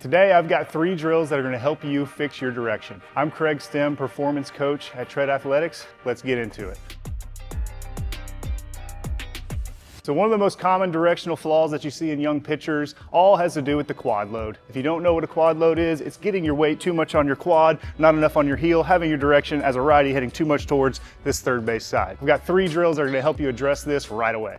Today I've got 3 drills that are going to help you fix your direction. I'm Craig Stem, performance coach at Tread Athletics. Let's get into it. So one of the most common directional flaws that you see in young pitchers all has to do with the quad load. If you don't know what a quad load is, it's getting your weight too much on your quad, not enough on your heel, having your direction as a righty heading too much towards this third base side. We've got 3 drills that are going to help you address this right away.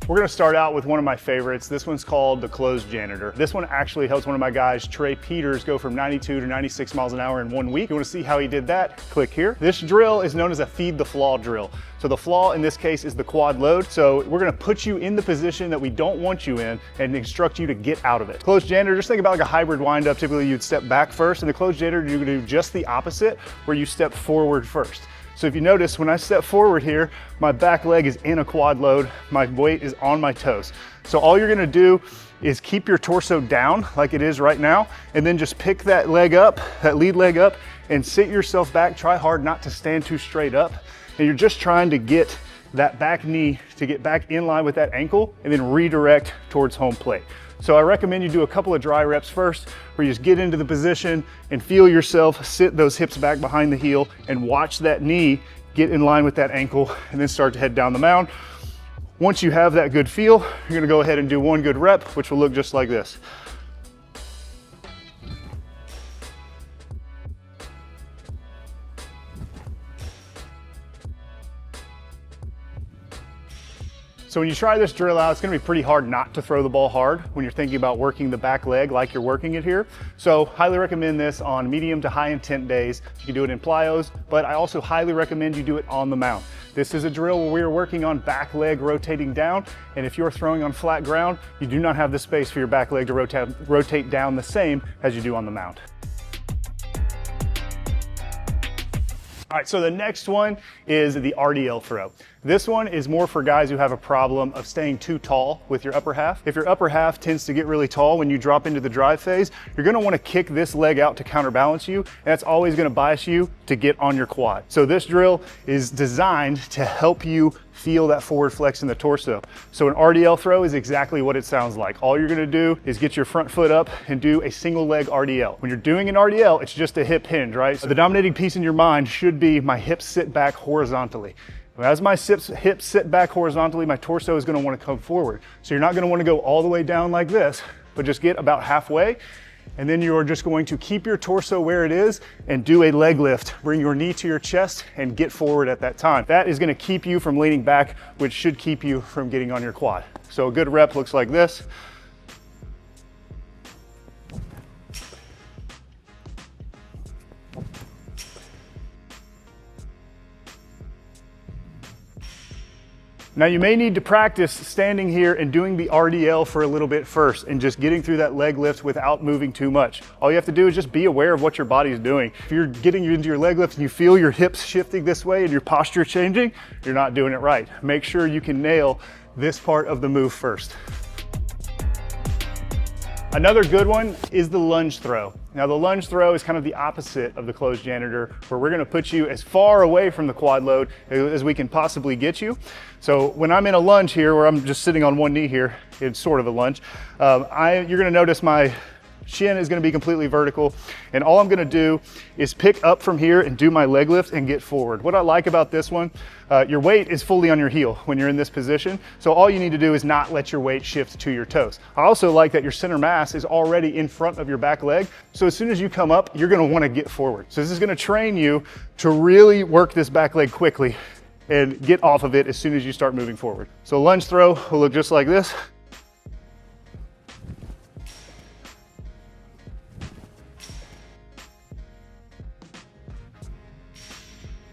We're gonna start out with one of my favorites. This one's called the closed janitor. This one actually helps one of my guys, Trey Peters, go from 92 to 96 miles an hour in 1 week. You wanna see how he did that? Click here. This drill is known as a feed the flaw drill. So the flaw in this case is the quad load. So we're gonna put you in the position that we don't want you in and instruct you to get out of it. Closed janitor, just think about like a hybrid windup. Typically you'd step back first. In the closed janitor, you're gonna do just the opposite, where you step forward first. So if you notice, when I step forward here, my back leg is in a quad load, my weight is on my toes. So all you're gonna do is keep your torso down like it is right now, and then just pick that leg up, that lead leg up, and sit yourself back. Try hard not to stand too straight up. And you're just trying to get that back knee to get back in line with that ankle and then redirect towards home plate. So I recommend you do a couple of dry reps first, where you just get into the position and feel yourself sit those hips back behind the heel and watch that knee get in line with that ankle, and then start to head down the mound. Once you have that good feel, you're gonna go ahead and do 1 good rep, which will look just like this. So when you try this drill out, it's gonna be pretty hard not to throw the ball hard when you're thinking about working the back leg like you're working it here. So highly recommend this on medium to high intent days. You can do it in plyos, but I also highly recommend you do it on the mound. This is a drill where we are working on back leg rotating down, and if you're throwing on flat ground, you do not have the space for your back leg to rotate down the same as you do on the mound. All right, so the next one is the RDL throw. This one is more for guys who have a problem of staying too tall with your upper half. If your upper half tends to get really tall when you drop into the drive phase, you're gonna wanna kick this leg out to counterbalance you, and that's always gonna bias you to get on your quad. So this drill is designed to help you feel that forward flex in the torso. So an RDL throw is exactly what it sounds like. All you're gonna do is get your front foot up and do a single leg RDL. When you're doing an RDL, it's just a hip hinge, right? So the dominating piece in your mind should be my hips sit back horizontally. As my hips sit back horizontally, my torso is gonna wanna come forward. So you're not gonna wanna go all the way down like this, but just get about halfway. And then you're just going to keep your torso where it is and do a leg lift. Bring your knee to your chest and get forward at that time. That is gonna keep you from leaning back, which should keep you from getting on your quad. So a good rep looks like this. Now you may need to practice standing here and doing the RDL for a little bit first and just getting through that leg lift without moving too much. All you have to do is just be aware of what your body is doing. If you're getting into your leg lift and you feel your hips shifting this way and your posture changing, you're not doing it right. Make sure you can nail this part of the move first. Another good one is the lunge throw. Now the lunge throw is kind of the opposite of the closed janitor, where we're gonna put you as far away from the quad load as we can possibly get you. So when I'm in a lunge here, where I'm just sitting on one knee here, it's sort of a lunge, you're gonna notice my shin is gonna be completely vertical, and all I'm gonna do is pick up from here and do my leg lift and get forward. What I like about this one, your weight is fully on your heel when you're in this position, so all you need to do is not let your weight shift to your toes. I also like that your center mass is already in front of your back leg, so as soon as you come up, you're gonna wanna get forward. So this is gonna train you to really work this back leg quickly and get off of it as soon as you start moving forward. So lunge throw will look just like this.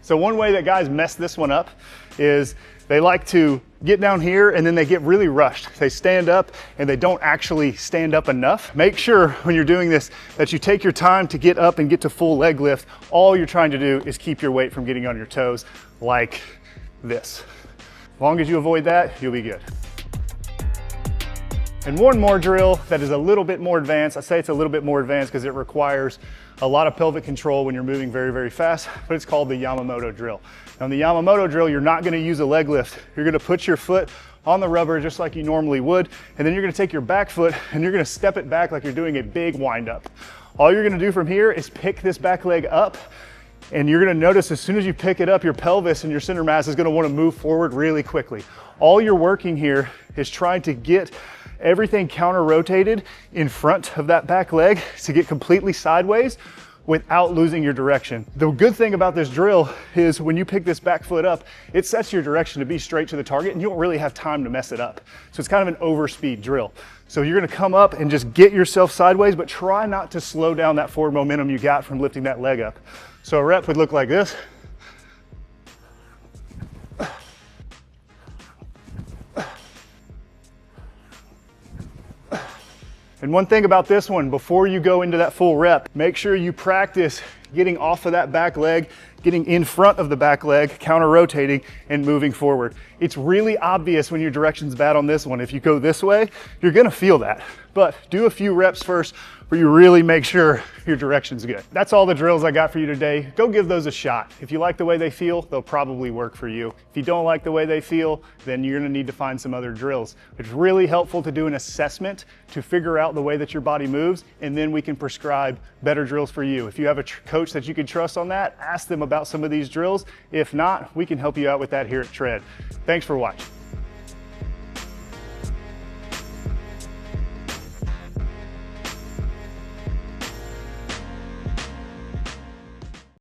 So one way that guys mess this one up is they like to get down here and then they get really rushed. They stand up and they don't actually stand up enough. Make sure when you're doing this that you take your time to get up and get to full leg lift. All you're trying to do is keep your weight from getting on your toes like this. As long as you avoid that, you'll be good. And one more drill that is a little bit more advanced. I say it's a little bit more advanced because it requires a lot of pelvic control when you're moving very, very fast, but it's called the Yamamoto drill. Now in the Yamamoto drill, you're not gonna use a leg lift. You're gonna put your foot on the rubber just like you normally would. And then you're gonna take your back foot and you're gonna step it back like you're doing a big wind up. All you're gonna do from here is pick this back leg up, and you're gonna notice as soon as you pick it up, your pelvis and your center mass is gonna wanna move forward really quickly. All you're working here is trying to get everything counter rotated in front of that back leg to get completely sideways without losing your direction. The good thing about this drill is when you pick this back foot up, it sets your direction to be straight to the target and you don't really have time to mess it up. So it's kind of an overspeed drill. So you're gonna come up and just get yourself sideways, but try not to slow down that forward momentum you got from lifting that leg up. So a rep would look like this. And one thing about this one, before you go into that full rep, make sure you practice getting off of that back leg, getting in front of the back leg, counter rotating and moving forward. It's really obvious when your direction's bad on this one. If you go this way, you're gonna feel that. But do a few reps first where you really make sure your direction's good. That's all the drills I got for you today. Go give those a shot. If you like the way they feel, they'll probably work for you. If you don't like the way they feel, then you're gonna need to find some other drills. It's really helpful to do an assessment to figure out the way that your body moves, and then we can prescribe better drills for you. If you have a coach that you can trust on that, ask them about some of these drills. If not, we can help you out with that here at Tread. Thanks for watching.